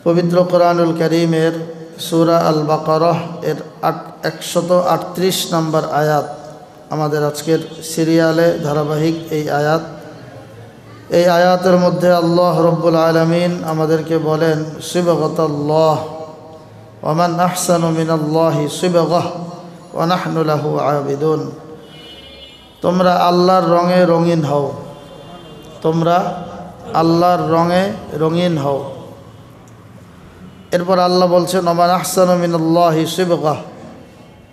পবিত্র কোরআনুল কারীমের সূরা আল বাকারাহ এর 138 নম্বর আয়াত আমাদের আজকের সিরিয়ালে ধারাবাহিক এই আয়াত। এই আয়াতের মধ্যে আল্লাহ রব্বুল আলামিন আমাদেরকে বলেন, সিবগাতাল্লাহ ওয়া মান আহসানু মিনাল্লাহি সিবগাহ ওয়া নাহনু লাহু আবিদুন। তোমরা আল্লাহর রঙে রঙিন হও, তোমরা আল্লাহর রঙে রঙিন হও। এরপর আল্লাহ বলছেন, ওয়া মান আহসানু মিনাল্লাহি সিবগাহ,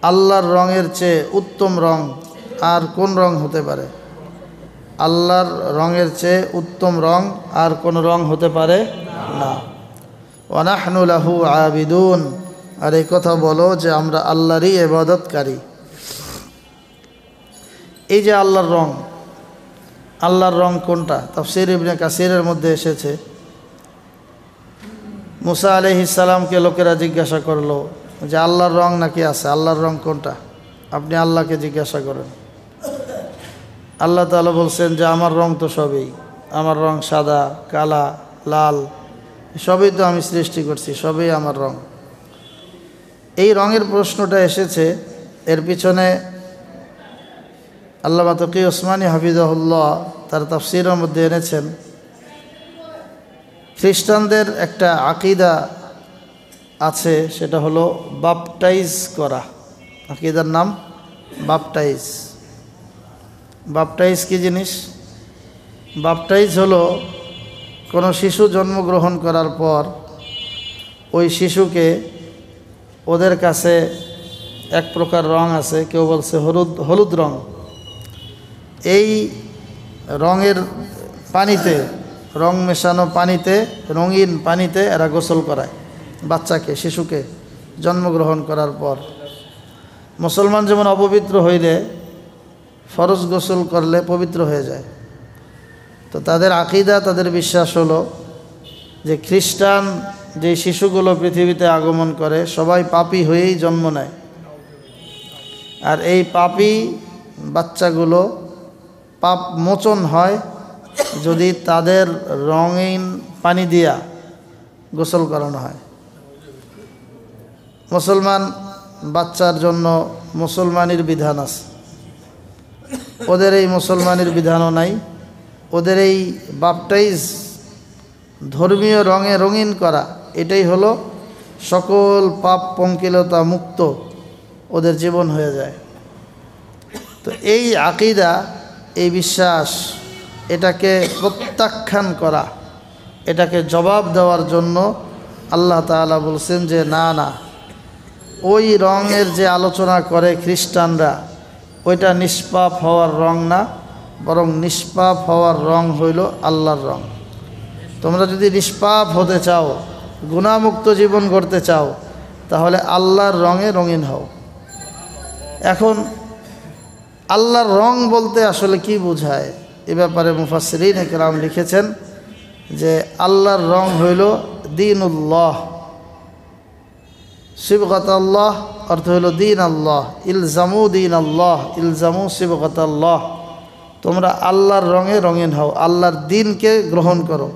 আল্লাহর রঙের চেয়ে উত্তম রং আর কোন রং হতে পারে? আল্লাহর রঙের চেয়ে উত্তম রং আর কোন রং হতে পারে না। ওয়া নাহনু লাহু আবিদুন, আর এই কথা বলো যে আমরা আল্লাহরই ইবাদতকারী। এই যে আল্লাহর রং, আল্লাহর রং কোনটা? তাফসীর ইবনে কাসিরের মধ্যে এসেছে, মুসা আলাইহিস সালামকে লোকেরা জিজ্ঞাসা করলো যে আল্লাহর রং নাকি আছে, আল্লাহর রং কোনটা? আপনি আল্লাহকে জিজ্ঞাসা করেন। আল্লাহ তাআলা বলছেন যে আমার রং তো সবই, আমার রং সাদা, কালা, লাল, সবই তো আমি সৃষ্টি করছি, সবই আমার রং। এই রঙের প্রশ্নটা এসেছে, এর পিছনে আল্লামা তকি ওসমানী হাফিজাহুল্লাহ তার তাফসীরের মধ্যে এনেছেন, খ্রিস্টানদের একটা আকীদা আছে, সেটা হলো বাপটাইজ করা। আকীদার নাম বাপটাইজ। বাপটাইজ কি জিনিস? বাপটাইজ হলো কোনো শিশু জন্মগ্রহণ করার পর ওই শিশুকে, ওদের কাছে এক প্রকার রং আছে, কেউ বলছে হলুদ রং, এই রঙের পানিতে, রং মেশানো পানিতে, রঙিন পানিতে এরা গোসল করায় বাচ্চাকে, শিশুকে জন্মগ্রহণ করার পর। মুসলমান যেমন অপবিত্র হইলে ফরজ গোসল করলে পবিত্র হয়ে যায়, তো তাদের আকীদা, তাদের বিশ্বাস হলো যে খ্রিস্টান যে শিশুগুলো পৃথিবীতে আগমন করে সবাই পাপী হয়েই জন্ম নেয়, আর এই পাপী বাচ্চাগুলো পাপ মোচন হয় যদি তাদের রঙিন পানি দিয়া গোসল করানো হয়। মুসলমান বাচ্চার জন্য মুসলমানের বিধান আছে, ওদের এই মুসলমানের বিধানও নাই। ওদের এই বাপটাইজ, ধর্মীয় রঙে রঙিন করা, এটাই হলো সকল পাপ পঙ্কিলতা মুক্ত ওদের জীবন হয়ে যায়। তো এই আকীদা, এই বিশ্বাস, এটাকে প্রত্যাখ্যান করা, এটাকে জবাব দেওয়ার জন্য আল্লাহ তাআলা বলছেন যে না না, ওই রঙের যে আলোচনা করে খ্রিস্টানরা, ওইটা নিষ্পাপ হওয়ার রং না, বরং নিষ্পাপ হওয়ার রং হইল আল্লাহর রং। তোমরা যদি নিষ্পাপ হতে চাও, গুনাহমুক্ত জীবন গড়তে চাও, তাহলে আল্লাহর রঙে রঙিন হও। এখন আল্লাহর রং বলতে আসলে কি বোঝায়, এ ব্যাপারে মুফাসসিরিন ইকরাম লিখেছেন যে আল্লাহর রং হইল দীনুল্লাহ। সিবগাতাল্লাহ অর্থ হইল দীন আল্লাহ, ইলজামু দীন আল্লাহ, ইলজামু সিবগাতাল্লাহ। তোমরা আল্লাহর রঙে রঙিন হও, আল্লাহর দ্বীনকে গ্রহণ করো।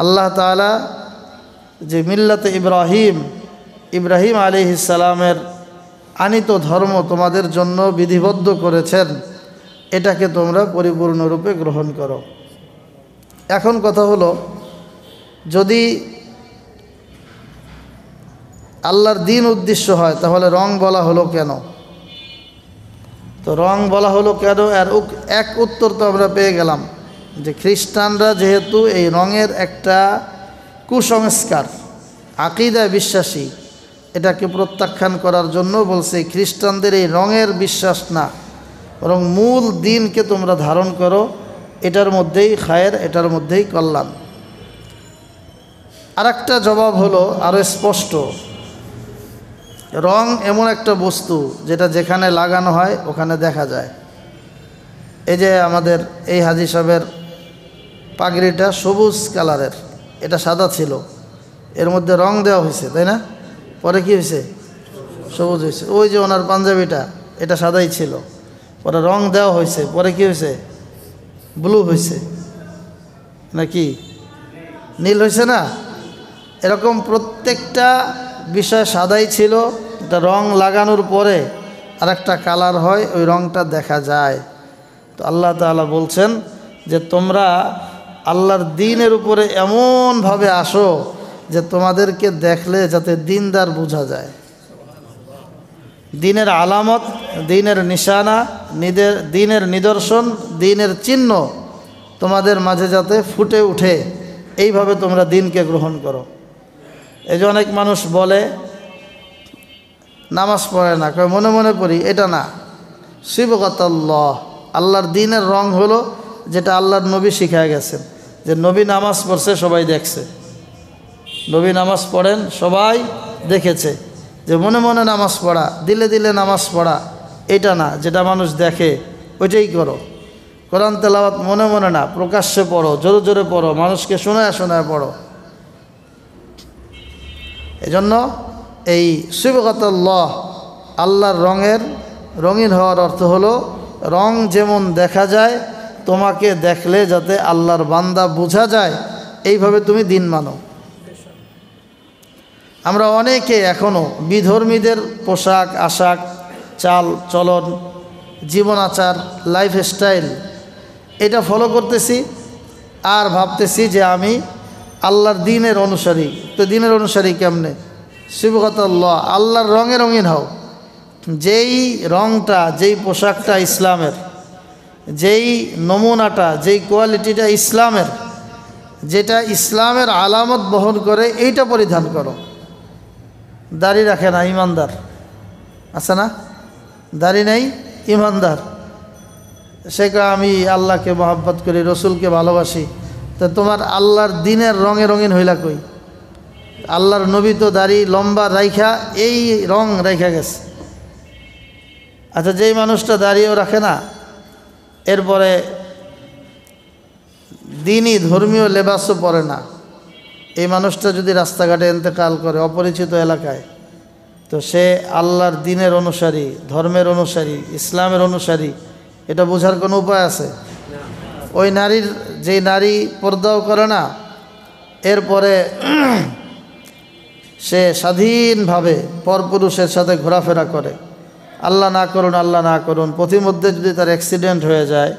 আল্লাহ তাআলা যে মিল্লাতে ইব্রাহিম আলাইহিস সালামের আনিত ধর্ম তোমাদের জন্য বিধিবদ্ধ করেছেন, এটাকে তোমরা পরিপূর্ণরূপে গ্রহণ করো। এখন কথা হলো, যদি আল্লাহর দ্বীন উদ্দেশ্য হয় তাহলে রং বলা হলো কেন? তো রং বলা হলো কেন, আর এক উত্তর তো আমরা পেয়ে গেলাম যে খ্রিস্টানরা যেহেতু এই রঙের একটা কুসংস্কার, আকীদায় বিশ্বাসী, এটাকে প্রত্যাখ্যান করার জন্য বলছে খ্রিস্টানদের এই রঙের বিশ্বাস না, বরং মূল দ্বীনকে তোমরা ধারণ করো, এটার মধ্যেই খায়ের, এটার মধ্যেই কল্যাণ। আর একটা জবাব হলো আরও স্পষ্ট, রং এমন একটা বস্তু যেটা যেখানে লাগানো হয় ওখানে দেখা যায়। এই যে আমাদের এই হাজী সাহেবের পাগড়িটা সবুজ কালারের, এটা সাদা ছিল, এর মধ্যে রং দেওয়া হয়েছে, তাই না? পরে কি হয়েছে? সবুজ হয়েছে। ওই যে ওনার পাঞ্জাবিটা, এটা সাদাই ছিল, পরে রং দেওয়া হয়েছে, পরে কি হয়েছে? ব্লু হয়েছে, নাকি নীল হয়েছে না? এরকম প্রত্যেকটা বিষয় সাদাই ছিল, এটা রং লাগানোর পরে আর একটা কালার হয়, ওই রংটা দেখা যায়। তো আল্লাহ তাআলা বলছেন যে তোমরা আল্লাহর দ্বীনের উপরে এমনভাবে আসো যে তোমাদেরকে দেখলে যাতে দ্বীনদার বোঝা যায়। দ্বীনের আলামত, দ্বীনের নিশানা, দ্বীনের নিদর্শন, দ্বীনের চিহ্ন তোমাদের মাঝে যাতে ফুটে উঠে, এইভাবে তোমরা দ্বীনকে গ্রহণ করো। এই যে অনেক মানুষ বলে নামাজ পড়ে না, কয় মনে মনে পড়ি, এটা না। সিবগাতাল্লাহ, আল্লাহর দ্বীনের রং হলো যেটা আল্লাহর নবী শিখায় গেছেন, যে নবী নামাজ পড়ছে সবাই দেখছে, নবী নামাজ পড়েন সবাই দেখেছে। যে মনে মনে নামাজ পড়া, দিলে দিলে নামাজ পড়া, এটা না, যেটা মানুষ দেখে ওইটাই করো। কোরআন তেলাওয়াত মনে মনে না, প্রকাশ্যে পড়ো, জোরে জোরে পড়ো, মানুষকে শোনায় শোনায় পড়ো। এজন্য এই সিবগাতুল্লাহ, আল্লাহর রঙিন হওয়ার অর্থ হলো রং যেমন দেখা যায়, তোমাকে দেখলে যাতে আল্লাহর বান্দা বোঝা যায়, এইভাবে তুমি দিন মানো। আমরা অনেকে এখনও বিধর্মীদের পোশাক আশাক, চাল চলন, জীবন আচার, লাইফস্টাইল এটা ফলো করতেছি, আর ভাবতেছি যে আমি আল্লাহর দ্বীনের অনুসারী। তো দ্বীনের অনুসারী কেমনে? সিবগাতুল্লাহ, আল্লাহর রঙে রঙিন হও। যেই রংটা, যেই পোশাকটা ইসলামের, যেই নমুনাটা, যেই কোয়ালিটিটা ইসলামের, যেটা ইসলামের আলামত বহন করে, এইটা পরিধান করো। দাড়ি রাখে না ইমানদার, আছে না? দাড়ি নেই ইমানদার, সে আমি আল্লাহকে মহব্বত করি, রসুলকে ভালোবাসি। তো তোমার আল্লাহর দ্বীনের রঙে রঙিন হইলা কই? আল্লাহর নবী তো দাড়ি লম্বা রাইখা এই রং রাইখা গেছে। আচ্ছা, যেই মানুষটা দাড়িও রাখে না, এরপরে দ্বীনি ধর্মীয় লেবাসও পরে না, এই মানুষটা যদি রাস্তাঘাটে ইন্তেকাল করে অপরিচিত এলাকায়, তো সে আল্লাহর দ্বীনের অনুসারী, ধর্মের অনুসারী, ইসলামের অনুসারী, এটা বোঝার কোনো উপায় আছে? ওই নারীর, যেই নারী পর্দাও করে না, এরপরে সে স্বাধীনভাবে পরপুরুষের সাথে ঘোরাফেরা করে, আল্লাহ না করুন, আল্লাহ না করুন, পথিমধ্যে যদি তার অ্যাক্সিডেন্ট হয়ে যায়,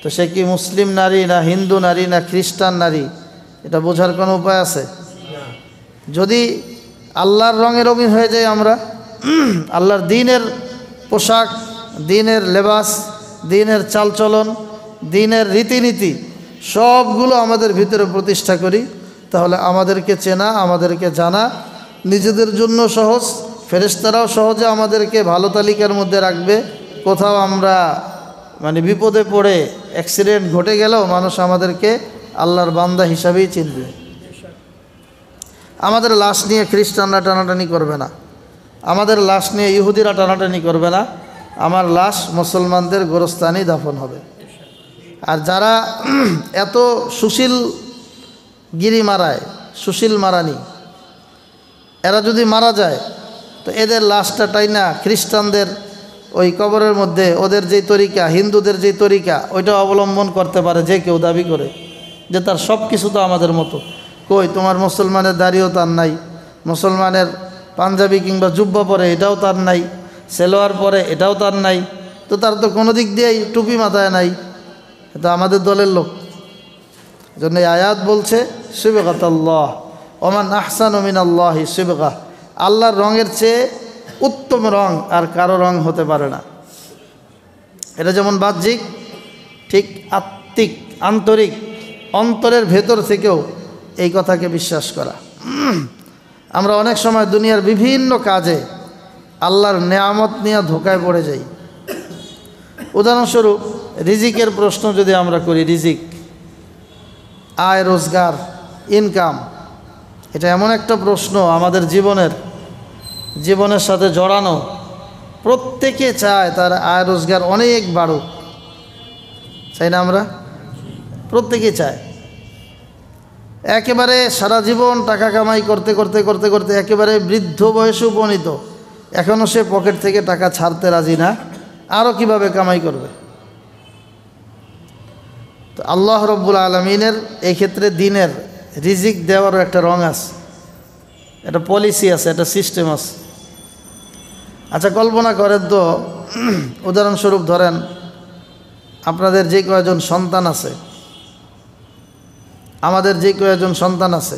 তো সে কি মুসলিম নারী না হিন্দু নারী না খ্রিস্টান নারী, এটা বোঝার কোনো উপায় আছে? যদি আল্লাহর রঙে রঙিন হয়ে যায় আমরা, আল্লাহর দ্বীনের পোশাক, দ্বীনের লেবাস, দ্বীনের চালচলন, দ্বীনের রীতিনীতি সবগুলো আমাদের ভিতরে প্রতিষ্ঠা করি, তাহলে আমাদেরকে চেনা, আমাদেরকে জানা নিজেদের জন্য সহজ, ফেরেশতারাও সহজে আমাদেরকে ভালো তালিকার মধ্যে রাখবে। কোথাও আমরা বিপদে পড়ে অ্যাক্সিডেন্ট ঘটে গেলেও মানুষ আমাদেরকে আল্লাহর বান্দা হিসাবেই চিনবে। আমাদের লাশ নিয়ে খ্রিস্টানরা টানাটানি করবে না, আমাদের লাশ নিয়ে ইহুদিরা টানাটানি করবে না, আমার লাশ মুসলমানদের গোরস্থানে দাফন হবে। আর যারা এত সুশীল গিরি মারায়, সুশীল মারানি, এরা যদি মারা যায়, তো এদের লাশটা টাইনা খ্রিস্টানদের ওই কবরের মধ্যে ওদের যেই তরিকা, হিন্দুদের যেই তরিকা, ওইটা অবলম্বন করতে পারে যে কেউ, দাবি করে যে তার সব কিছু তো আমাদের মতো। কই, তোমার মুসলমানের দাড়িও তার নাই, মুসলমানের পাঞ্জাবি কিংবা জুব্বা পরে এটাও তার নাই, সেলোয়ার পরে এটাও তার নাই, তো তার তো কোনো দিক দিয়েই টুপি মাথায় নাই, এটা আমাদের দলের লোক। জন্য এই আয়াত বলছে সিবগাতুল্লাহ, ওমান আহসানু মিনাল্লাহি সিবগা, আল্লাহর রঙের চেয়ে উত্তম রং আর কারো রং হতে পারে না। এটা যেমন বাহ্যিক, ঠিক আত্মিক, আন্তরিক, অন্তরের ভেতর থেকেও এই কথাকে বিশ্বাস করা। আমরা অনেক সময় দুনিয়ার বিভিন্ন কাজে আল্লাহর নেয়ামত নিয়ে ধোকায় পড়ে যাই। উদাহরণস্বরূপ রিজিকের প্রশ্ন যদি আমরা করি, রিজিক, আয় রোজগার, ইনকাম, এটা এমন একটা প্রশ্ন আমাদের জীবনের সাথে জড়ানো। প্রত্যেকে চায় তার আয় রোজগার অনেক বাড়ুক, চাই না? আমরা প্রত্যেকে চায় একেবারে সারা জীবন টাকা কামাই করতে করতে করতে করতে একেবারে বৃদ্ধ বয়সে উপনীত, এখনও সে পকেট থেকে টাকা ছাড়তে রাজি না, আরও কিভাবে কামাই করবে। তো আল্লাহ রব্বুল আলমিনের এই ক্ষেত্রে দ্বীনের রিজিক দেওয়ারও একটা রং আছে। একটা পলিসি আছে, একটা সিস্টেম আছে। আচ্ছা কল্পনা করেন তো, উদাহরণস্বরূপ ধরেন আপনাদের যে কয়জন সন্তান আছে, আমাদের যে কয়জন সন্তান আছে,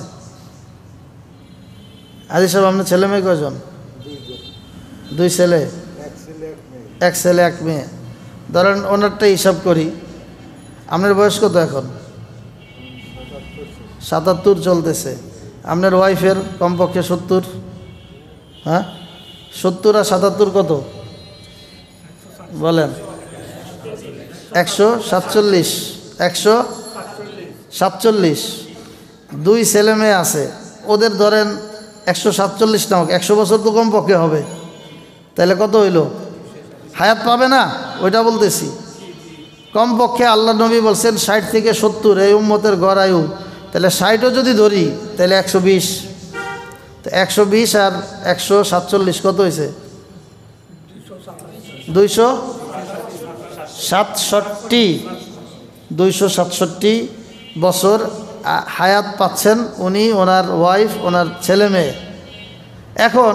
আজি সাহেব আপনার ছেলে মেয়ে কয়জন? 2 ছেলে, 1 ছেলে 1 মেয়ে। ধরেন ওনারটা হিসাব করি, আপনার বয়স কত এখন? 77 চলতেছে। আপনার ওয়াইফের কমপক্ষে 70, হ্যাঁ 70 আর 77 কত বলেন? 147, 147। 2 ছেলে মেয়ে আছে, ওদের ধরেন 147 নামক 100 বছর তো কমপক্ষে হবে। তাহলে কত হইল? হায়াত পাবে না, ওইটা বলতেছি। কমপক্ষে আল্লাহ নবী বলছেন 60 থেকে 70 এই উম্মতের গড় আয়ু। তাহলে 60ও যদি ধরি তাহলে 120। তো 120 আর 147 কত হয়েছে? 267। 267 বছর হায়াত পাচ্ছেন উনি, ওনার ওয়াইফ, ওনার ছেলে মেয়ে। এখন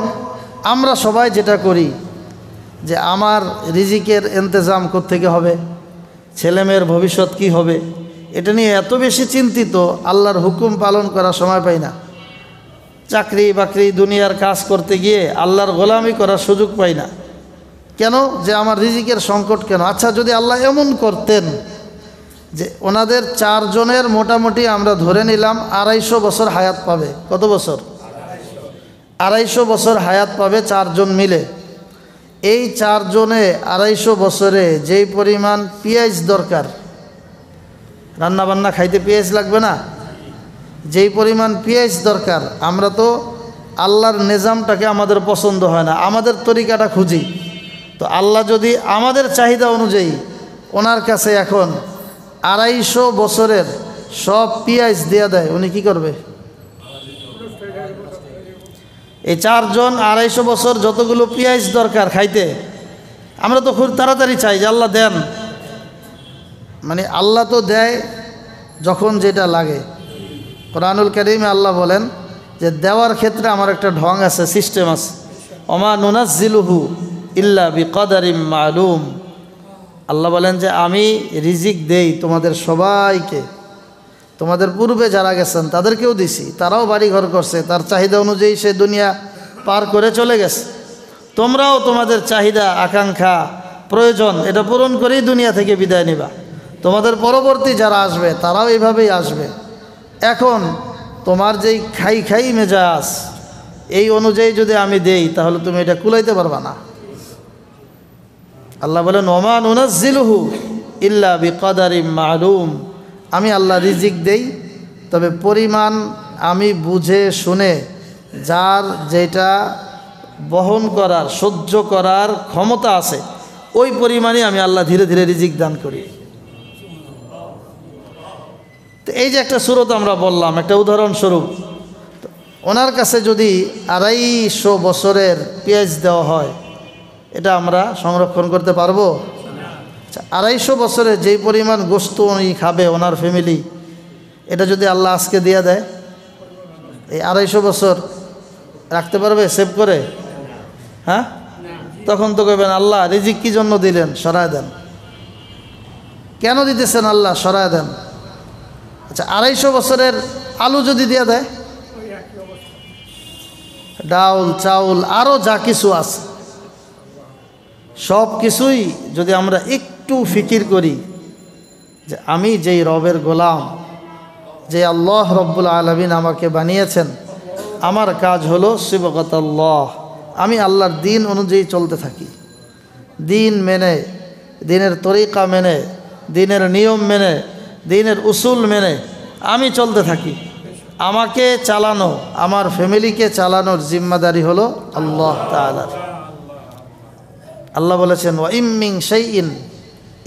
আমরা সবাই যেটা করি যে আমার রিজিকের ইন্তজাম কোত্থেকে হবে, ছেলে মেয়ের ভবিষ্যৎ কি হবে, এটা নিয়ে এত বেশি চিন্তিত, আল্লাহর হুকুম পালন করার সময় পাই না। চাকরি বাকরি দুনিয়ার কাজ করতে গিয়ে আল্লাহর গোলামি করার সুযোগ পাই না। কেন? যে আমার রিজিকের সংকট কেন? আচ্ছা যদি আল্লাহ এমন করতেন যে ওনাদের 4 জনের মোটামুটি আমরা ধরে নিলাম 250 বছর হায়াত পাবে। কত বছর? 250 বছর হায়াত পাবে 4 জন মিলে। এই 4 জনে 250 বছরে যেই পরিমাণ পেঁয়াজ দরকার, রান্না বান্না খাইতে পেঁয়াজ লাগবে না? যেই পরিমাণ পেঁয়াজ দরকার, আমরা তো আল্লাহর নিজামটাকে আমাদের পছন্দ হয় না, আমাদের তরিকাটা খুঁজি। তো আল্লাহ যদি আমাদের চাহিদা অনুযায়ী ওনার কাছে এখন 250 বছরের সব পেঁয়াজ দেয়া দেয়, উনি কি করবে? এই 4 জন 250 বছর যতগুলো পেঁয়াজ দরকার খাইতে, আমরা তো খুব তাড়াতাড়ি চাই যে আল্লাহ দেন। মানে আল্লাহ তো দেয় যখন যেটা লাগে। কোরআনুল কারীমে আল্লাহ বলেন যে দেওয়ার ক্ষেত্রে আমার একটা ঢং আছে, সিস্টেম আছে। ওমা নুনাজ্জিলুহু ইল্লা বিকদারিম মালুম। আল্লাহ বলেন যে আমি রিজিক দেই তোমাদের সবাইকে, তোমাদের পূর্বে যারা গেছেন তাদেরকেও দিছি, তারাও বাড়ি ঘর করছে, তার চাহিদা অনুযায়ী সে দুনিয়া পার করে চলে গেছে। তোমরাও তোমাদের চাহিদা আকাঙ্ক্ষা প্রয়োজন এটা পূরণ করেই দুনিয়া থেকে বিদায় নিবা। তোমাদের পরবর্তী যারা আসবে তারাও এইভাবেই আসবে। এখন তোমার যেই খাই মেজাজ, এই অনুযায়ী যদি আমি দেই তাহলে তুমি এটা কুলাইতে পারবা না। আল্লাহ বলেন ওমা নুনাজ্জিলুহু ইল্লা বিকদারিম মালুম। আমি আল্লাহ রিজিক দেই, তবে পরিমাণ আমি বুঝে শুনে, যার যেটা বহন করার সহ্য করার ক্ষমতা আছে ওই পরিমাণে আমি আল্লাহ ধীরে ধীরে রিজিক দান করি। তো এই যে একটা সূরত আমরা বললাম, একটা উদাহরণস্বরূপ, ওনার কাছে যদি 250 বছরের পেঁয়াজ দেওয়া হয়, এটা আমরা সংরক্ষণ করতে পারবো? 250 বছরে যেই পরিমাণ গোস্ত উনি খাবে ওনার ফ্যামিলি, এটা যদি আল্লাহ আজকে দিয়ে দেয়, এই 250 বছর রাখতে পারবে সেভ করে? হ্যাঁ, তখন তো কইবেন আল্লাহ রিজিক কি জন্য দিলেন, সরায় দেন। কেন দিতেছেন আল্লাহ, সরায় দেন। আচ্ছা 250 বছরের আলু যদি দিয়ে দেয়, ডাউল চাউল আরও যা কিছু আছে, সব কিছুই যদি আমরা একটু ফিকির করি যে আমি যেই রবের গোলাম, যে আল্লাহ রব্বুল আলামিন আমাকে বানিয়েছেন, আমার কাজ হলো সিবগাতাল্লাহ, আমি আল্লাহর দিন অনুযায়ী চলতে থাকি, দিন মেনে, দিনের তরিকা মেনে, দিনের নিয়ম মেনে, দিনের উসুল মেনে আমি চলতে থাকি। আমাকে চালানো, আমার ফ্যামিলিকে চালানোর জিম্মাদারি হলো আল্লাহ তাআলার। আল্লাহ বলেছেন ওয়া ইম মিন শাইইন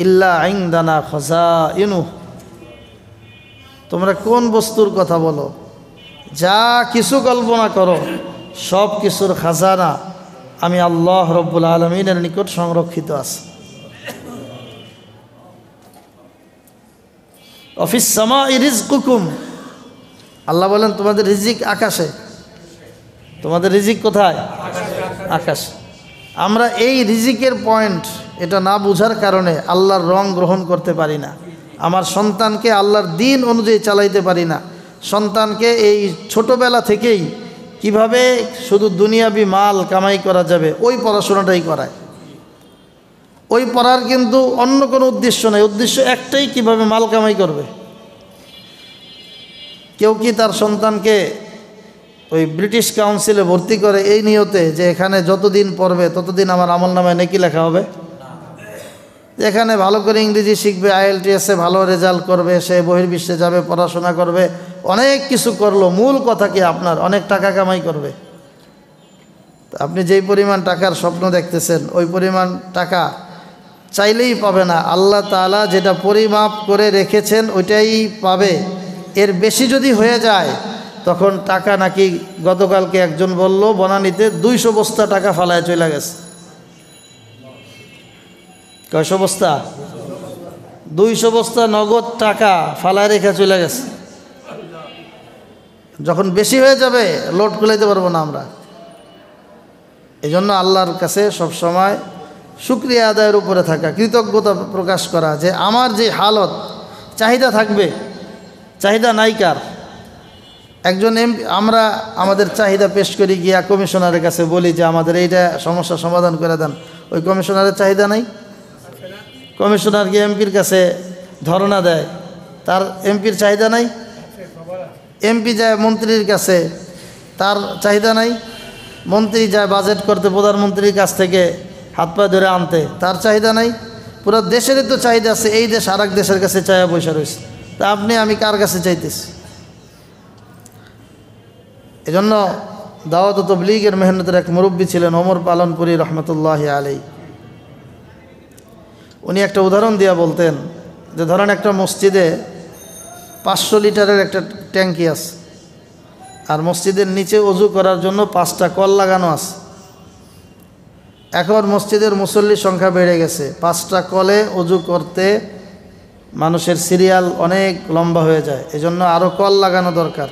ইল্লা ইনদানা খাযাইনুহু। তোমরা কোন বস্তুর কথা বলো, যা কিছু কল্পনা করো, সব কিছুর খাজানা আমি আল্লাহ রব্বুল আলামিনের নিকট সংরক্ষিত আছে। অফিস সামাই রিজকুকুম, আল্লাহ বলেন তোমাদের রিজিক আকাশে। তোমাদের রিজিক কোথায়? আকাশ। আমরা এই রিজিকের পয়েন্ট এটা না বুঝার কারণে আল্লাহর রং গ্রহণ করতে পারি না, আমার সন্তানকে আল্লাহর দিন অনুযায়ী চালাইতে পারি না। সন্তানকে এই ছোটোবেলা থেকেই কিভাবে শুধু দুনিয়াবি মাল কামাই করা যাবে ওই পড়াশোনাটাই করায়। ওই পড়ার কিন্তু অন্য কোনো উদ্দেশ্য নাই, উদ্দেশ্য একটাই, কিভাবে মাল কামাই করবে। কেউ কি তার সন্তানকে ওই ব্রিটিশ কাউন্সিলে ভর্তি করে এই নিয়তে যে এখানে যতদিন পড়বে ততদিন আমার আমলনামায় নেকি লেখা হবে? এখানে ভালো করে ইংরেজি শিখবে, IELTS-এ ভালো রেজাল্ট করবে, সে বহির্বিশ্বে যাবে, পড়াশোনা করবে, অনেক কিছু করলো, মূল কথা কি আপনার অনেক টাকা কামাই করবে। আপনি যেই পরিমাণ টাকার স্বপ্ন দেখতেছেন ওই পরিমাণ টাকা চাইলেই পাবে না। আল্লাহ তাআলা যেটা পরিমাপ করে রেখেছেন ওইটাই পাবে। এর বেশি যদি হয়ে যায় তখন টাকা নাকি, গতকালকে একজন বলল বনানীতে 200 বস্তা টাকা ফালায় চলে গেছে। কয়শো বস্তা? 200 বস্তা নগদ টাকা ফালায় রেখে চলে গেছে। যখন বেশি হয়ে যাবে লোড কুলাইতে পারবো না আমরা। এই জন্য আল্লাহর কাছে সবসময় শুকরিয়া আদায়ের উপরে থাকা, কৃতজ্ঞতা প্রকাশ করা যে আমার যে হালত, চাহিদা থাকবে, চাহিদা নাই কার? একজন আমরা আমাদের চাহিদা পেশ করি, গিয়া কমিশনারের কাছে বলি যে আমাদের এইটা সমস্যা সমাধান করে দেন, ওই কমিশনারের চাহিদা নাই? কমিশনার গিয়ে এমপির কাছে ধর্ণা দেয়, তার এমপির চাহিদা নাই? এমপি যায় মন্ত্রীর কাছে, তার চাহিদা নাই? মন্ত্রী যায় বাজেট করতে প্রধানমন্ত্রীর কাছ থেকে হাত পা ধরে আনতে, তার চাহিদা নাই? পুরো দেশেরই তো চাহিদা আছে, এই দেশ আর এক দেশের কাছে চায়া পয়সা রয়েছে, তা আপনি আমি কার কাছে চাইতেছি? এজন্য দাওয়াত ও তাবলীগের মেহনতের এক মুরব্বী ছিলেন ওমর পালনপুরি রহমতুল্লাহি আলাইহি। উনি একটা উদাহরণ দিয়া বলতেন যে ধরেন একটা মসজিদে 500 লিটারের একটা ট্যাঙ্কি আছে, আর মসজিদের নিচে অজু করার জন্য 5টা কল লাগানো আছে। এখন মসজিদের মুসল্লির সংখ্যা বেড়ে গেছে, 5টা কলে অজু করতে মানুষের সিরিয়াল অনেক লম্বা হয়ে যায়, এজন্য আরও কল লাগানো দরকার।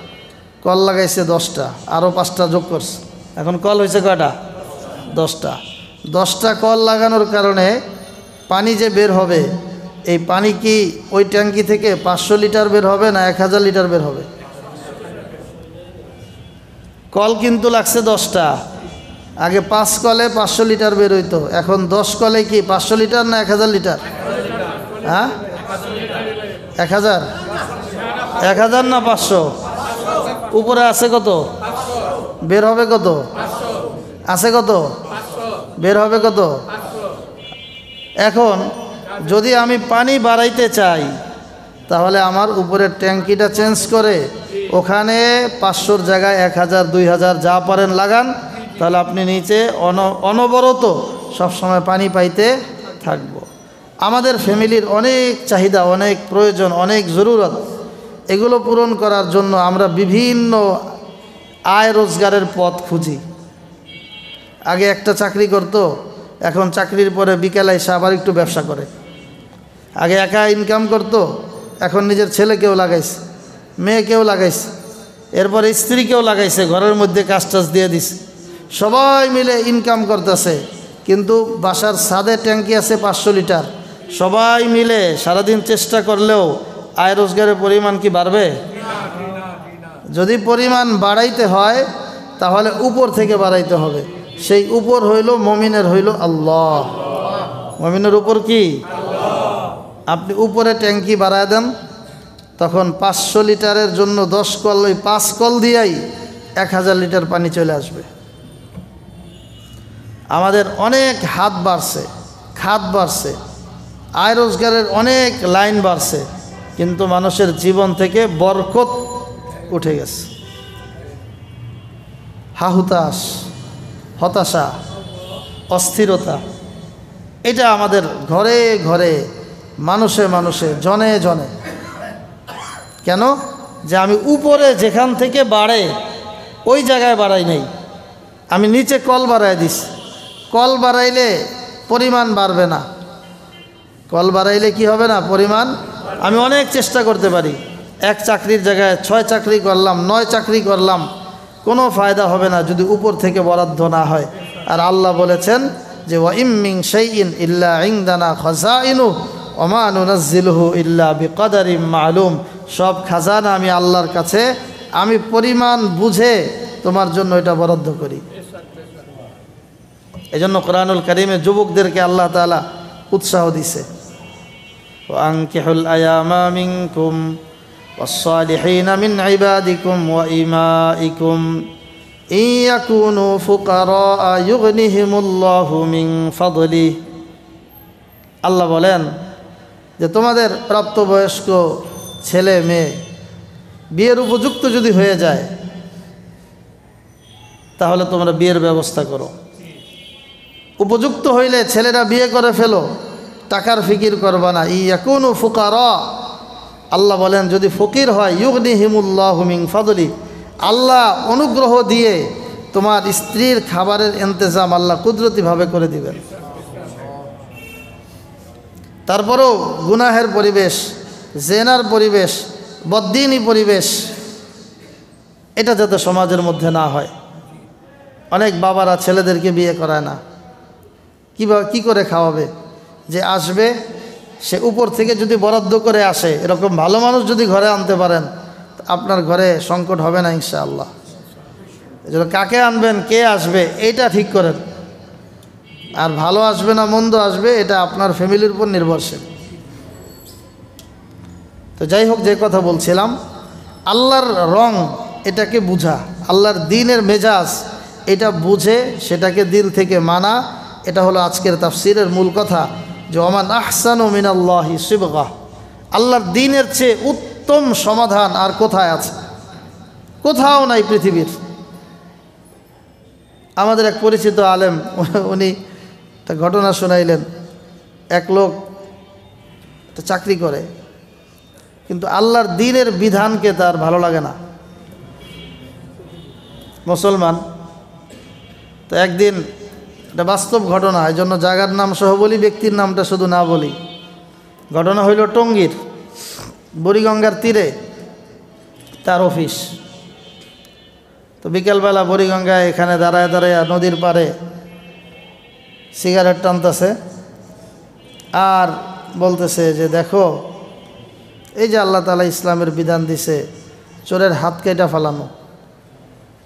কল লাগাইছে 10টা, আরও 5টা যোগ করছে, এখন কল হয়েছে কয়টা? 10টা। 10টা কল লাগানোর কারণে পানি যে বের হবে, এই পানি কি ওই ট্যাঙ্কি থেকে 500 লিটার বের হবে না 1000 লিটার বের হবে? কল কিন্তু লাগছে 10টা, আগে 5 কলে 500 লিটার বের হইতো, এখন 10 কলে কি 500 লিটার না 1000 লিটার? হ্যাঁ, 1000? 1000 না 500? উপরে আছে কত? বের হবে কত? আছে কত? বের হবে কত? এখন যদি আমি পানি বাড়াইতে চাই তাহলে আমার উপরের ট্যাঙ্কিটা চেঞ্জ করে ওখানে 500-র জায়গায় 1000, 2000 যা পারেন লাগান, তাহলে আপনি নিচে অনবরত সবসময় পানি পাইতে থাকব। আমাদের ফ্যামিলির অনেক চাহিদা, অনেক প্রয়োজন, অনেক জরুরত, এগুলো পূরণ করার জন্য আমরা বিভিন্ন আয় রোজগারের পথ খুঁজি। আগে একটা চাকরি করত, এখন চাকরির পরে বিকেলে এসে আবার একটু ব্যবসা করে। আগে একা ইনকাম করত, এখন নিজের ছেলেকেও লাগাইছে, মেয়েকেও লাগাইছে, এরপরে স্ত্রীকেও লাগাইছে, ঘরের মধ্যে কাজ টাজ দিয়ে দিছে, সবাই মিলে ইনকাম করতেছে। কিন্তু বাসার ছাদে ট্যাঙ্কি আছে 500 লিটার, সবাই মিলে সারাদিন চেষ্টা করলেও আয় রোজগারের পরিমাণ কি বাড়বে? যদি পরিমাণ বাড়াইতে হয় তাহলে উপর থেকে বাড়াইতে হবে। সেই উপর হইল মুমিনের, হইল আল্লাহ। মুমিনের উপর কি? আপনি উপরে ট্যাঙ্কি বাড়ায় দেন, তখন 500 লিটারের জন্য 10 কল, ওই 5 কল দিয়েই 1000 লিটার পানি চলে আসবে। আমাদের অনেক হাত বাড়ছে, খাত বাড়ছে, আয় রোজগারের অনেক লাইন বাড়ছে, কিন্তু মানুষের জীবন থেকে বরকত উঠে গেছে। হাহুতাশ, হতাশা, অস্থিরতা, এটা আমাদের ঘরে ঘরে, মানুষে মানুষে, জনে জনে। কেন? যে আমি উপরে যেখান থেকে বাড়ে ওই জায়গায় বাড়াই নাই, আমি নিচে কল বাড়াই দিছি। কল বাড়াইলে পরিমাণ বাড়বে না, কল বাড়াইলে কি হবে না? পরিমাণ। আমি অনেক চেষ্টা করতে পারি, 1 চাকরির জায়গায় 6 চাকরি করলাম, 9 চাকরি করলাম, কোনো ফায়দা হবে না যদি উপর থেকে বরাদ্দ না হয়। আর আল্লাহ বলেছেন যে ওয়া ইম মিন শাইইন ইল্লা ইনদানা খাযাইনু ওয়া মা নুনাজ্জিলুহু ইল্লা বিকদারিম মা'লুম। সব খাজানা আমি আল্লাহর কাছে, আমি পরিমাণ বুঝে তোমার জন্য এটা বরাদ্দ করি। এজন্য কোরআনুল কারীমে যুবকদেরকে আল্লাহ তাআলা উৎসাহ দিছে, ওয়া আনকিহুল আয়ামা মিনকুম والصالحين من عبادكم وإمائكم إن يكونوا فقراء يغنيهم الله من فضله। আল্লাহ বলেন যে তোমাদের প্রাপ্তবয়স্ক ছেলে মেয়ে বিয়ের উপযুক্ত যদি হয়ে যায় তাহলে তোমরা বিয়ের ব্যবস্থা করো। উপযুক্ত হইলে ছেলেরা বিয়ে করে ফেলো, টাকার ফিকির করবা না। ইয়াকুনু ফুকারা, আল্লাহ বলেন যদি ফকির হয় ইউগনিহিমুল্লাহু মিন ফাদলি, আল্লাহ অনুগ্রহ দিয়ে তোমার স্ত্রীর খাবারের ইন্তজাম আল্লাহ কুদরতিভাবে করে দিবেন। তারপরেও গুনাহের পরিবেশ, জেনার পরিবেশ, বদ্দিনী পরিবেশ, এটা যাতে সমাজের মধ্যে না হয়। অনেক বাবারা ছেলেদেরকে বিয়ে করায় না, কী করে খাওয়াবে? যে আসবে সে উপর থেকে যদি বরাদ্দ করে আসে, এরকম ভালো মানুষ যদি ঘরে আনতে পারেন আপনার ঘরে সংকট হবে না ইনশাআল্লাহ। এজন্য কাকে আনবেন, কে আসবে এইটা ঠিক করেন। আর ভালো আসবে না মন্দ আসবে এটা আপনার ফ্যামিলির উপর নির্ভরশীল। তো যাই হোক, যে কথা বলছিলাম, আল্লাহর রং এটাকে বুঝা, আল্লাহর দ্বীনের মেজাজ এটা বুঝে সেটাকে দিল থেকে মানা, এটা হলো আজকের তাফসীরের মূল কথা। যে ওমান আহসানু মিনাল্লাহি সিবগা, আল্লাহর দ্বীনের চেয়ে উত্তম সমাধান আর কোথায় আছে? কোথাও নাই পৃথিবীর। আমাদের এক পরিচিত আলেম উনি একটা ঘটনা শোনাইলেন। এক লোক একটা চাকরি করে, কিন্তু আল্লাহর দ্বীনের বিধানকে তার ভালো লাগে না, মুসলমান। তো একদিন, এটা বাস্তব ঘটনা, এই জন্য জায়গার নাম সহ বলি, ব্যক্তির নামটা শুধু না বলি। ঘটনা হইল টঙ্গীর বুড়িগঙ্গার তীরে তার অফিস। তো বিকেলবেলা বুড়িগঙ্গায় এখানে দাঁড়ায় দাঁড়ায় নদীর পাড়ে সিগারেট টানতেছে আর বলতেছে যে দেখো, এই যে আল্লাহ তাআলা ইসলামের বিধান দিছে চোরের হাত কেটে ফেলানো,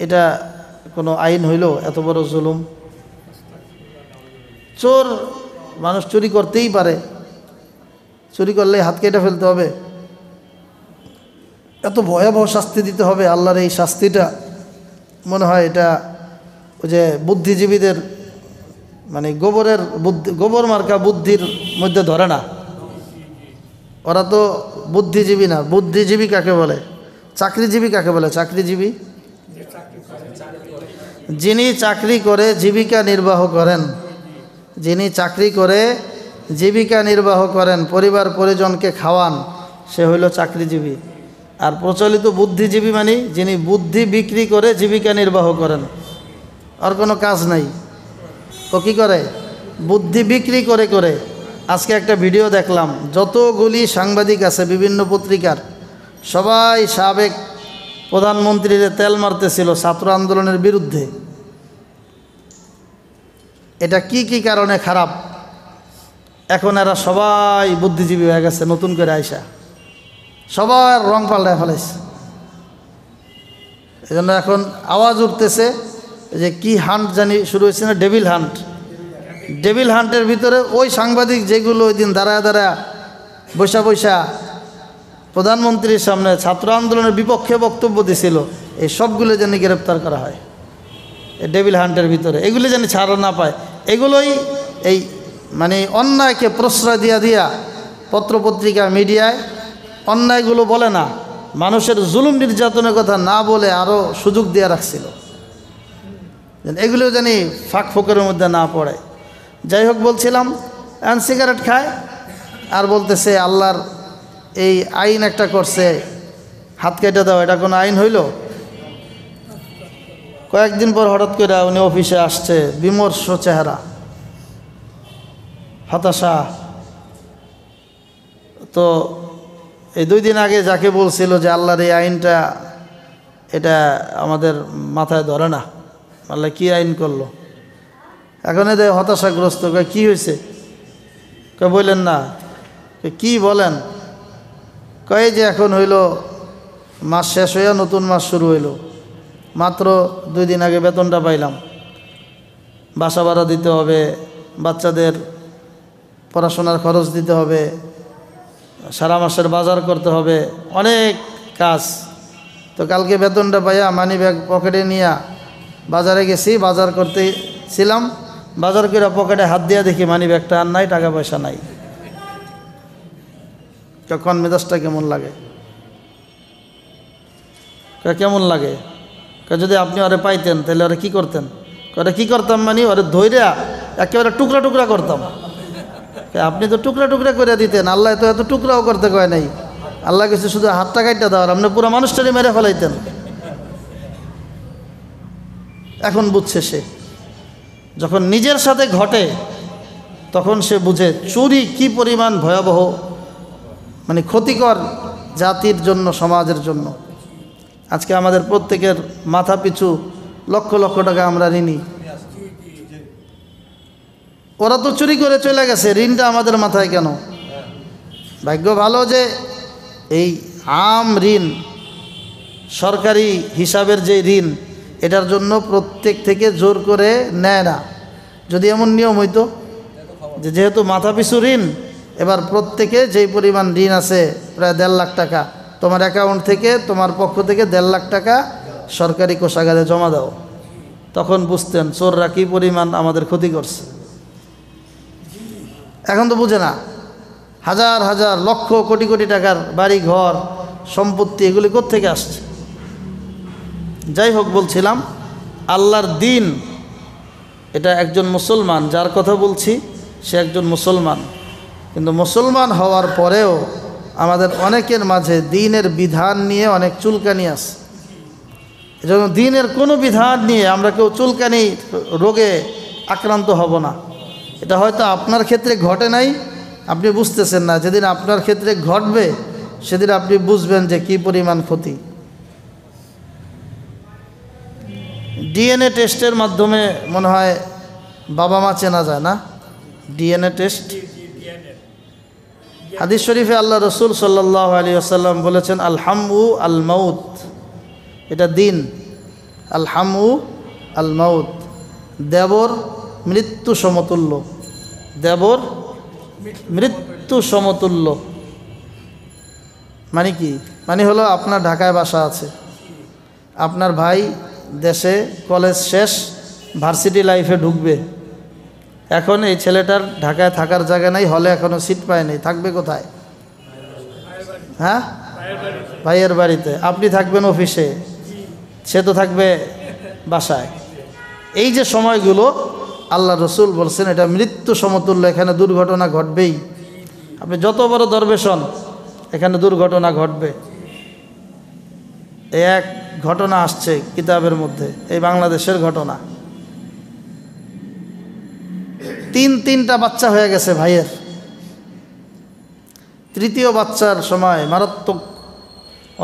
এটা কোনো আইন হইল? এত বড় জুলুম। চোর মানুষ চুরি করতেই পারে, চুরি করলে হাত কেটে ফেলতে হবে? এত ভয়াবহ শাস্তি দিতে হবে? আল্লাহর এই শাস্তিটা মনে হয় এটা ওই যে বুদ্ধিজীবীদের মানে গোবর মার্কা বুদ্ধির মধ্যে ধরে না। ওরা তো বুদ্ধিজীবী না। বুদ্ধিজীবী কাকে বলে? চাকরিজীবী কাকে বলে? চাকরিজীবী যিনি চাকরি করে জীবিকা নির্বাহ করেন, যিনি চাকরি করে জীবিকা নির্বাহ করেন, পরিবার পরিজনকে খাওয়ান, সে হইল চাকরিজীবী। আর প্রচলিত বুদ্ধিজীবী মানে যিনি বুদ্ধি বিক্রি করে জীবিকা নির্বাহ করেন, আর কোনো কাজ নাই। ও কী করে? বুদ্ধি বিক্রি করে করে। আজকে একটা ভিডিও দেখলাম, যতগুলি সাংবাদিক আছে বিভিন্ন পত্রিকার, সবাই সাবেক প্রধানমন্ত্রীর তেল মারতেছিল ছাত্র আন্দোলনের বিরুদ্ধে। এটা কি কি কারণে খারাপ? এখন এরা সবাই বুদ্ধিজীবী হয়ে গেছে, নতুন করে আইসা সবার রং পাল্টায় ফেলেছে। এই জন্য এখন আওয়াজ উঠতেছে যে কি হান্ট জানি শুরু হয়েছে না, ডেভিল হান্ট। ডেভিল হান্টের ভিতরে ওই সাংবাদিক যেগুলো ওই দিন দাঁড়ায় দাঁড়ায় বৈশা বৈশা প্রধানমন্ত্রীর সামনে ছাত্র আন্দোলনের বিপক্ষে বক্তব্য দিছিল, এই সবগুলো যেন গ্রেপ্তার করা হয় এই ডেভিল হান্টের ভিতরে। এগুলি যেন ছাড় না পায়। এগুলোই এই মানে অন্যায়কে প্রশ্রয় দিয়া দিয়া পত্রপত্রিকা মিডিয়ায় অন্যায়গুলো বলে না, মানুষের জুলুম নির্যাতনের কথা না বলে আরও সুযোগ দিয়ে রাখছিল, এগুলো জানি ফাঁক ফোকের মধ্যে না পড়ে। যাই হোক, বলছিলাম এখন সিগারেট খায় আর বলতেছে আল্লাহর এই আইন একটা করছে হাত কেটে দাও, এটা কোনো আইন হইল? কয়েকদিন পর হঠাৎ করে উনি অফিসে আসছে, বিমর্ষ চেহারা, হতাশা। তো এই 2 দিন আগে যাকে বলছিল যে আল্লাহর এই আইনটা এটা আমাদের মাথায় ধরে না। আল্লাহ কী আইন করলো, এখন এদের হতাশাগ্রস্ত। কী হয়েছে? বললেন না। কি বলেন? কয়ে যে এখন হইল মাস শেষ হইয়া নতুন মাস শুরু হইল, মাত্র 2 দিন আগে বেতনটা পাইলাম, বাসা ভাড়া দিতে হবে, বাচ্চাদের পড়াশোনার খরচ দিতে হবে, সারা মাসের বাজার করতে হবে, অনেক কাজ। তো কালকে বেতনটা পাইয়া মানি ব্যাগ পকেটে নিয়ে বাজারে গেছি, বাজার করতে ছিলাম, বাজার করে পকেটে হাত দিয়া দেখি মানি ব্যাগটা আর নাই, টাকা পয়সা নাই। তখন মেজাজটা কেমন লাগে? কেমন লাগে? যদি আপনি ওরে পাইতেন তাহলে ওরা কী করতেন? ওরা কী করতাম মানে ওরে ধৈর্যা একেবারে টুকরা টুকরা করতাম। আপনি তো টুকরা টুকরা করে দিতেন, আল্লাহ তো এত টুকরাও করতে কয় নাই। আল্লাহ কিছু শুধু হাতটা কাটতে দেওয়ার, আপনি পুরো মানুষটারই মেরে ফেলাইতেন। এখন বুঝছে সে, যখন নিজের সাথে ঘটে তখন সে বুঝে চুরি কি পরিমাণ ভয়াবহ, মানে ক্ষতিকর জাতির জন্য, সমাজের জন্য। আজকে আমাদের প্রত্যেকের মাথা পিছু লক্ষ লক্ষ টাকা আমরা ঋণী। ওরা তো চুরি করে চলে গেছে, ঋণটা আমাদের মাথায় কেন? ভাগ্য ভালো যে এই আম ঋণ, সরকারি হিসাবের যে ঋণ, এটার জন্য প্রত্যেক থেকে জোর করে নেয় না। যদি এমন নিয়ম হইতো যে যেহেতু মাথা পিছু ঋণ, এবার প্রত্যেকে যেই পরিমাণ ঋণ আছে প্রায় 1.5 লাখ টাকা, তোমার অ্যাকাউন্ট থেকে, তোমার পক্ষ থেকে 1.5 লাখ টাকা সরকারি কোষাগারে জমা দাও, তখন বুঝতেন চোররা কী পরিমাণ আমাদের ক্ষতি করছে। এখন তো বুঝে না, হাজার হাজার লক্ষ কোটি কোটি টাকার বাড়ি ঘর সম্পত্তি এগুলি কোত্থেকে আসছে। যাই হোক, বলছিলাম আল্লাহর দিন, এটা একজন মুসলমান, যার কথা বলছি সে একজন মুসলমান, কিন্তু মুসলমান হওয়ার পরেও আমাদের অনেকের মাঝে দ্বীনের বিধান নিয়ে অনেক চুলকানি আছে। এজন্য দ্বীনের কোনো বিধান নিয়ে আমরা কেউ চুলকানি রোগে আক্রান্ত হব না। এটা হয়তো আপনার ক্ষেত্রে ঘটে নাই, আপনি বুঝতেছেন না। যেদিন আপনার ক্ষেত্রে ঘটবে সেদিন আপনি বুঝবেন যে কী পরিমাণ ক্ষতি। ডিএনএ টেস্টের মাধ্যমে মনে হয় বাবা মা চেনা যায় না? ডিএনএ টেস্ট, হাদিস শরীফে আল্লাহ রসুল সাল্লাল্লাহু আলাইহি ওয়াসাল্লাম বলেছেন আল হামু আল মাউত, এটা দিন। আল হামু আল মাউত, দেবর মৃত্যু সমতুল্য, দেবর মৃত্যু সমতুল্য। মানে কি? মানে হলো আপনার ঢাকায় বাসা আছে, আপনার ভাই দেশে কলেজ শেষ, ভার্সিটি লাইফে ঢুকবে। এখন এই ছেলেটার ঢাকায় থাকার জায়গা নেই, হলে এখনও সিট পায়নি, থাকবে কোথায়? হ্যাঁ, ভাইয়ের বাড়িতে। আপনি থাকবেন অফিসে, সে তো থাকবে বাসায়। এই যে সময়গুলো আল্লাহ রসুল বলছেন এটা মৃত্যু সমতুল্য, এখানে দুর্ঘটনা ঘটবেই। আপনি যত বড় দরবেশ হন, এখানে দুর্ঘটনা ঘটবে। এক ঘটনা আসছে কিতাবের মধ্যে, এই বাংলাদেশের ঘটনা। 3টা বাচ্চা হয়ে গেছে ভাইয়ের। 3য় বাচ্চার সময় মারাত্মক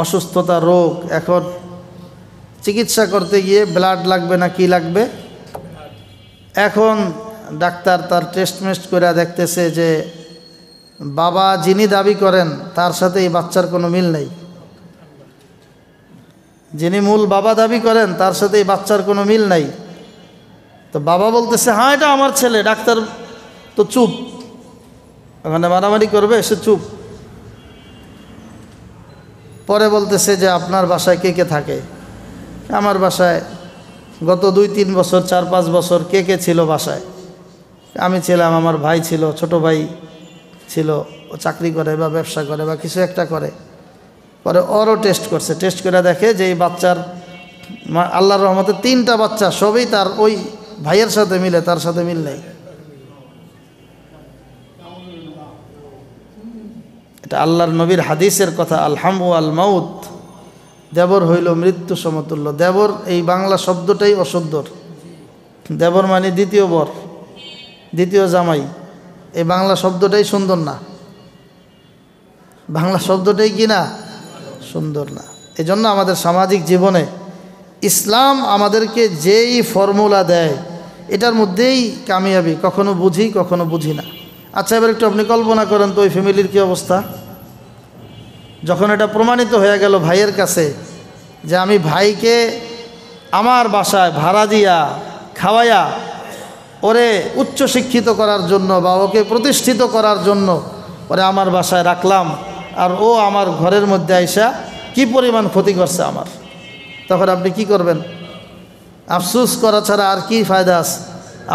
অসুস্থতা, রোগ। এখন চিকিৎসা করতে গিয়ে ব্লাড লাগবে না কি লাগবে, এখন ডাক্তার তার টেস্ট মেস্ট করে দেখতেছে যে বাবা যিনি দাবি করেন তার সাথে এই বাচ্চার কোনো মিল নেই। যিনি মূল বাবা দাবি করেন তার সাথে এই বাচ্চার কোনো মিল নাই। তো বাবা বলতেছে হ্যাঁ এটা আমার ছেলে, ডাক্তার তো চুপ, ওখানে মারামারি করবে, সে চুপ। পরে বলতেছে যে আপনার বাসায় কে কে থাকে? আমার বাসায় গত 2-3 বছর, 4-5 বছর কে কে ছিল বাসায়? আমি ছিলাম, আমার ভাই ছিল, ছোট ভাই ছিল, ও চাকরি করে বা ব্যবসা করে বা কিছু একটা করে। পরে ওরও টেস্ট করছে, টেস্ট করে দেখে যে এই বাচ্চার আল্লাহর রহমতে 3টা বাচ্চা সবই তার ওই ভাইয়ের সাথে মিলে, তার সাথে মিল নেই। এটা আল্লাহর নবীর হাদিসের কথা। আল হামু আল মাউত, দেবর হইল মৃত্যু সমতুল্য। দেবর এই বাংলা শব্দটাই অশুদ্ধর। দেবর মানে দ্বিতীয় বর, দ্বিতীয় জামাই। এই বাংলা শব্দটাই সুন্দর না, বাংলা শব্দটাই কি না সুন্দর না। এই জন্য আমাদের সামাজিক জীবনে ইসলাম আমাদেরকে যেই ফর্মুলা দেয় এটার মধ্যেই কামিয়াবি, কখনো বুঝি কখনো বুঝি না। আচ্ছা, এবার একটু আপনি কল্পনা করেন তো ওই ফ্যামিলির কী অবস্থা। যখন এটা প্রমাণিত হয়ে গেল ভাইয়ের কাছে যে আমি ভাইকে আমার বাসায় ভাড়া দিয়া খাওয়াইয়া ওরে উচ্চশিক্ষিত করার জন্য বা ওকে প্রতিষ্ঠিত করার জন্য ওরে আমার বাসায় রাখলাম, আর ও আমার ঘরের মধ্যে আইসা কি পরিমাণ ক্ষতি করছে আমার, তখন আপনি কি করবেন? আফসোস করা ছাড়া আর কি ফায়দা আছে?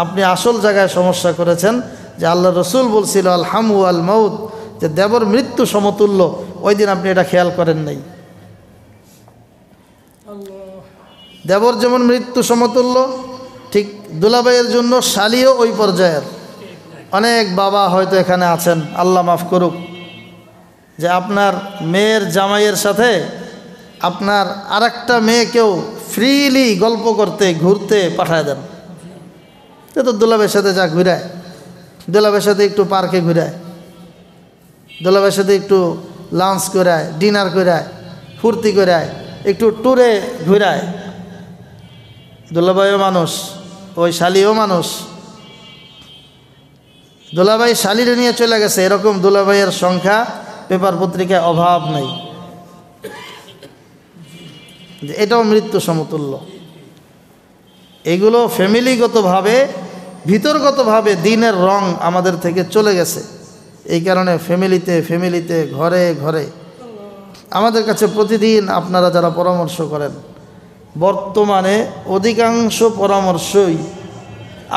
আপনি আসল জায়গায় সমস্যা করেছেন। যে আল্লাহ রসুল বলছিল আল হামু আল মৌত, যে দেবর মৃত্যু সমতুল্য, ওই দিন আপনি এটা খেয়াল করেন নাই। দেবর যেমন মৃত্যু সমতুল্য, ঠিক দুলাভাইয়ের জন্য শালিও ওই পর্যায়ের। অনেক বাবা হয়তো এখানে আছেন, আল্লাহ মাফ করুক, যে আপনার মেয়ের জামাইয়ের সাথে আপনার আরেকটা মেয়েকেও ফ্রিলি গল্প করতে ঘুরতে পাঠায় দেন। তো দুলাভাইয়ের সাথে যা ঘুরায়, দুলাভাইয়ের সাথে একটু পার্কে ঘুরায়, দুলাভাইয়ের সাথে একটু লাঞ্চ করায়, ডিনার করায়, ফুর্তি করায়, একটু ট্যুরে ঘুরায়। দুলাভাইও মানুষ, ওই শালিও মানুষ। দুলাভাই শালিরে নিয়ে চলে গেছে, এরকম দুলাভাইয়ের সংখ্যা পেপার পত্রিকায় অভাব নেই। এটাও মৃত্যু সমতুল্য। এগুলো ফ্যামিলিগতভাবে, ভিতরগতভাবে দিনের রং আমাদের থেকে চলে গেছে। এই কারণে ফ্যামিলিতে ঘরে ঘরে আমাদের কাছে প্রতিদিন আপনারা যারা পরামর্শ করেন, বর্তমানে অধিকাংশ পরামর্শই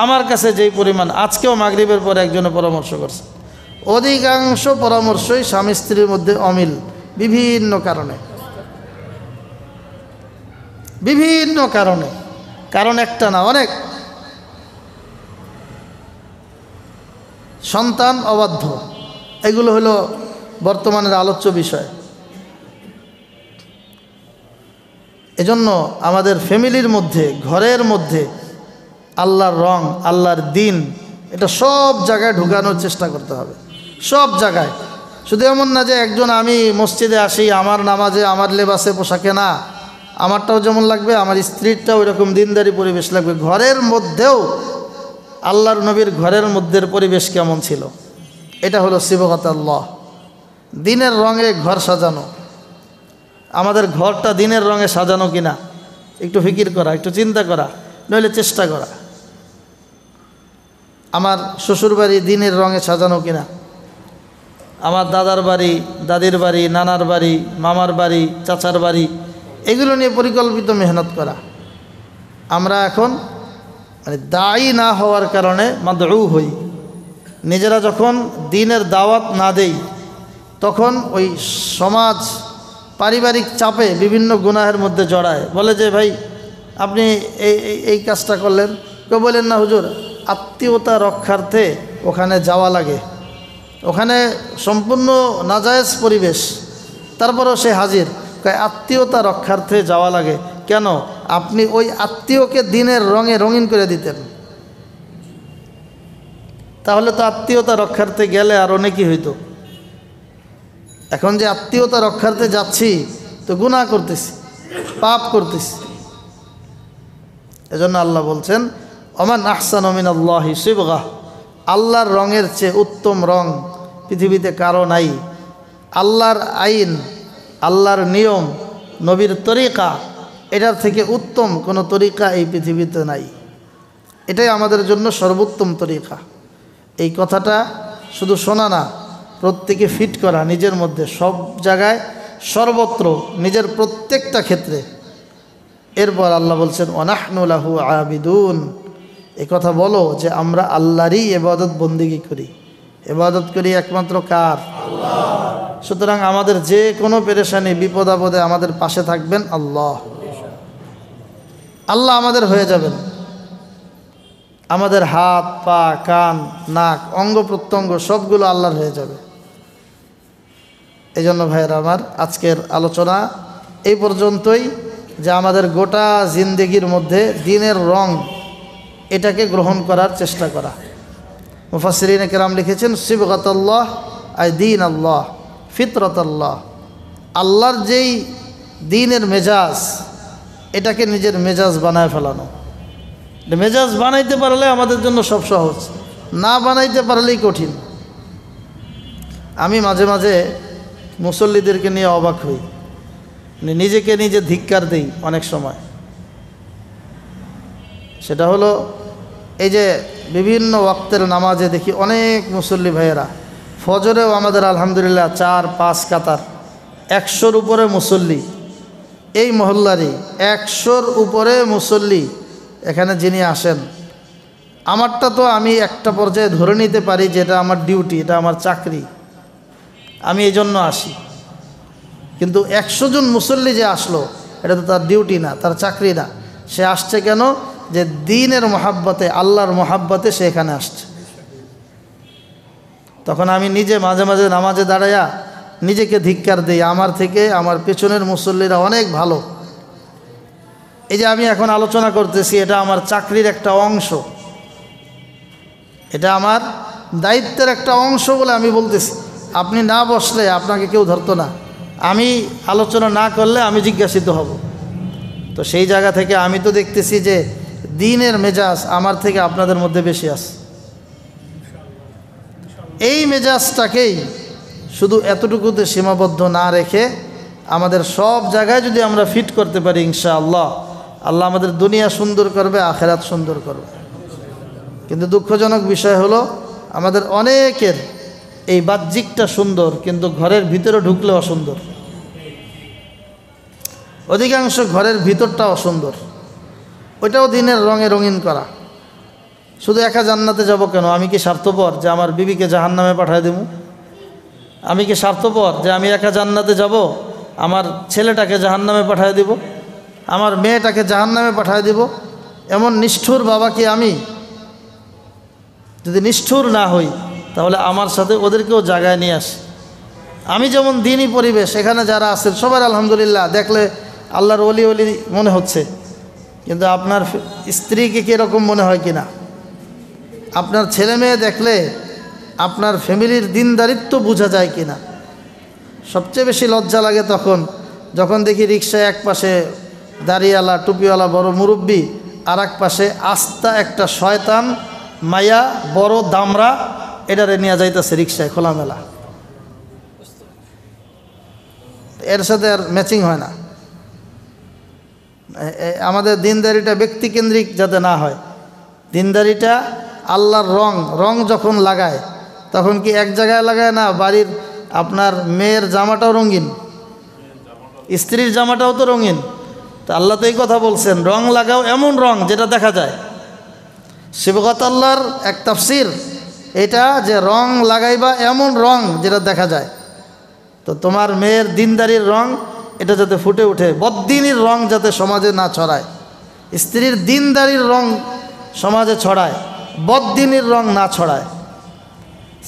আমার কাছে যেই পরিমাণ, আজকেও মাগরিবের পরে একজনে পরামর্শ করছে, অধিকাংশ পরামর্শই স্বামী স্ত্রীর মধ্যে অমিল, বিভিন্ন কারণে। কারণ একটা না, অনেক। সন্তান অবাধ্য, এগুলো হলো বর্তমানের আলোচ্য বিষয়। এজন্য আমাদের ফ্যামিলির মধ্যে, ঘরের মধ্যে আল্লাহর রং, আল্লাহর দিন, এটা সব জায়গায় ঢুকানোর চেষ্টা করতে হবে, সব জায়গায়। শুধু এমন না যে একজন আমি মসজিদে আসি, আমার নামাজে, আমার লেবাসে, পোশাকে না, আমারটাও যেমন লাগবে, আমার স্ত্রীরটাও ওইরকম দিনদারি পরিবেশ লাগবে। ঘরের মধ্যেও আল্লাহর নবীর ঘরের মধ্যের পরিবেশ কেমন ছিল, এটা হলো সিবগাত আল্লাহ, দিনের রঙে ঘর সাজানো। আমাদের ঘরটা দিনের রঙে সাজানো কিনা একটু ফিকির করা, একটু চিন্তা করা, নইলে চেষ্টা করা। আমার শ্বশুর বাড়ি দিনের রঙে সাজানো কিনা, আমার দাদার বাড়ি, দাদির বাড়ি, নানার বাড়ি, মামার বাড়ি, চাচার বাড়ি, এগুলো নিয়ে পরিকল্পিত মেহনত করা। আমরা এখন দায়ী না হওয়ার কারণে মাদউ হই। নিজেরা যখন দিনের দাওয়াত না দেই, তখন ওই সমাজ পারিবারিক চাপে বিভিন্ন গুনাহের মধ্যে জড়ায়। বলে যে ভাই আপনি এই কাজটা করলেন, কেউ বলেন না হুজুর আত্মীয়তা রক্ষার্থে ওখানে যাওয়া লাগে, ওখানে সম্পূর্ণ নাজায়েজ পরিবেশ, তারপরেও সে হাজির। আত্মীয়তা রক্ষার্থে যাওয়া লাগে কেন? আপনি ওই আত্মীয়কে দিনের রঙে রঙিন করে দিতেন, তাহলে তো আত্মীয়তা রক্ষার্থে গেলে আরও নেকি হইতো। এখন যে আত্মীয়তা রক্ষার্থে যাচ্ছি তো গুনাহ করতেছি, পাপ করতেছি। এজন্য আল্লাহ বলছেন ওমান আহসানু মিনাল্লাহি সিবগাহ, আল্লাহর রঙের চেয়ে উত্তম রং পৃথিবীতে কারো নাই। আল্লাহর আইন, আল্লাহর নিয়ম, নবীর তরিকা, এটার থেকে উত্তম কোনো তরিকা এই পৃথিবীতে নাই। এটাই আমাদের জন্য সর্বোত্তম তরিকা। এই কথাটা শুধু শোনা না, প্রত্যেকে ফিট করা নিজের মধ্যে, সব জায়গায়, সর্বত্র, নিজের প্রত্যেকটা ক্ষেত্রে। এরপর আল্লাহ বলছেন ওয়ানাহনু লাহু আবিদুন, এই কথা বলো যে আমরা আল্লাহরই ইবাদত বন্দেগী করি। ইবাদত করি একমাত্র কার? আল্লাহ। সুতরাং আমাদের যে কোনো পেরেশানি, বিপদ আপদে আমাদের পাশে থাকবেন আল্লাহ। আল্লাহ আমাদের হয়ে যাবেন। আমাদের হাত, পা, কান, নাক, অঙ্গ প্রত্যঙ্গ সবগুলো আল্লাহর হয়ে যাবে। এই জন্য ভাইয়েরা আমার, আজকের আলোচনা এই পর্যন্তই, যে আমাদের গোটা জিন্দেগির মধ্যে দিনের রং, এটাকে গ্রহণ করার চেষ্টা করা। মুফাসসিরিনে কেরাম লিখেছেন সিবগাতুল্লাহ আই দীন আল্লাহ, ফিতরাতুল্লাহ, আল্লাহর যেই দিনের মেজাজ, এটাকে নিজের মেজাজ বানায় ফেলানো। মেজাজ বানাইতে পারলে আমাদের জন্য সব সহজ, না বানাইতে পারলেই কঠিন। আমি মাঝে মাঝে মুসল্লিদেরকে নিয়ে অবাক হই, নিজেকে নিজে ধিক্কার দেই অনেক সময়। সেটা হলো এই যে বিভিন্ন ওয়াক্তের নামাজে দেখি অনেক মুসল্লি ভাইয়েরা, ফজরেও আমাদের আলহামদুলিল্লাহ 4-5 কাতার, 100-র উপরে মুসল্লি, এই মহল্লারই 100-র উপরে মুসল্লি এখানে যিনি আসেন। আমারটা তো আমি একটা পর্যায়ে ধরে নিতে পারি যে এটা আমার ডিউটি, এটা আমার চাকরি, আমি এই জন্য আসি। কিন্তু 100 জন মুসল্লি যে আসলো, এটা তো তার ডিউটি না, তার চাকরি না। সে আসছে কেন? যে দ্বীনের মহাব্বতে, আল্লাহর মহাব্বতে সে এখানে আসছে। তখন আমি নিজে মাঝে মাঝে নামাজে দাঁড়াইয়া নিজেকে ধিক্কার দিই, আমার থেকে আমার পেছনের মুসল্লিরা অনেক ভালো। এই যে আমি এখন আলোচনা করতেছি, এটা আমার চাকরির একটা অংশ, এটা আমার দায়িত্বের একটা অংশ বলে আমি বলতেছি। আপনি না বসলে আপনাকে কেউ ধরতো না, আমি আলোচনা না করলে আমি জিজ্ঞাসিত হব। তো সেই জায়গা থেকে আমি তো দেখতেছি যে দ্বীনের মেজাজ আমার থেকে আপনাদের মধ্যে বেশি আছে। এই মেজাজটাকেই শুধু এতটুকুতে সীমাবদ্ধ না রেখে আমাদের সব জায়গায় যদি আমরা ফিট করতে পারি, ইনশাআল্লাহ আল্লাহ আমাদের দুনিয়া সুন্দর করবে, আখেরাত সুন্দর করবে। কিন্তু দুঃখজনক বিষয় হলো আমাদের অনেকের এই বাহ্যিকটা সুন্দর, কিন্তু ঘরের ভিতরে ঢুকলে অসুন্দর। অধিকাংশ ঘরের ভিতরটা অসুন্দর, ওইটাও দিনের রঙে রঙিন করা। শুধু একা জান্নাতে যাব কেন? আমি কি স্বার্থপর যে আমার বিবিকে জাহান্নামে পাঠায় দেবো? আমি কি স্বার্থপর যে আমি একা জান্নাতে যাব, আমার ছেলেটাকে জাহান্নামে পাঠায় দিব, আমার মেয়েটাকে জাহান্নামে পাঠায় দিব? এমন নিষ্ঠুর বাবা কি আমি? যদি নিষ্ঠুর না হই তাহলে আমার সাথে ওদেরকেও জায়গায় নিয়ে আসি। আমি যেমন দ্বীনি পরিবেশ, এখানে যারা আছেন সবার আলহামদুলিল্লাহ দেখলে আল্লাহর ওলি ওলি মনে হচ্ছে, কিন্তু আপনার স্ত্রীকে কীরকম মনে হয় কিনা, আপনার ছেলে মেয়ে দেখলে আপনার ফ্যামিলির দিনদারিত্ব বোঝা যায় কিনা। সবচেয়ে বেশি লজ্জা লাগে তখন যখন দেখি রিক্সায় এক পাশে দাড়িওয়ালা টুপিওয়ালা বড় মুরব্বী, আর এক পাশে আস্তা একটা শয়তান মায়া বড় দামরা, এটারে নিয়ে যাইতেছে রিক্সায় খোলামেলা। এর সাথে আর ম্যাচিং হয় না। আমাদের দিনদারিটা ব্যক্তিকেন্দ্রিক যাতে না হয়, দিনদারিটা আল্লাহর রং যখন লাগায় তখন কি এক জায়গায় লাগায় না? বাড়ির আপনার মেয়ের জামাটাও রঙিন, স্ত্রীর জামাটাও তো রঙিন। তো আল্লাহ তো এই কথা বলছেন, রং লাগাও এমন রং যেটা দেখা যায়। সিবগত আল্লাহর এক তাফসির এটা, যে রং লাগাইবা এমন রং যেটা দেখা যায়। তো তোমার মেয়ের দিনদারির রং এটা যাতে ফুটে ওঠে, বদ্দিনীর রং যাতে সমাজে না ছড়ায়। স্ত্রীর দিনদারির রং সমাজে ছড়ায়, বদ্দিনীর রং না ছড়ায়।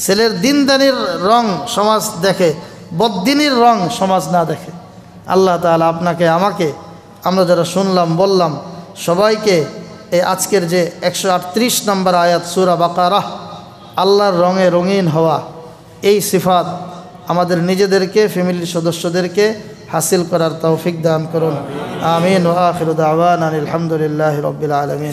ছেলের দিনদারির রং সমাজ দেখে, বদ্দিনীর রং সমাজ না দেখে। আল্লাহ তাআলা আপনাকে আমাকে, আমরা যারা শুনলাম বললাম, সবাইকে এই আজকের যে 138 নম্বর আয়াত সূরা বাকারাহ, আল্লাহর রঙে রঙিন হওয়া, এই সিফাত আমাদের নিজেদেরকে, ফ্যামিলির সদস্যদেরকে হাসিল করার তৌফিক দান করুন। আমিন। ওয়া আখিরু দাওয়ানা আলহামদুলিল্লাহি রাব্বিল আলামিন।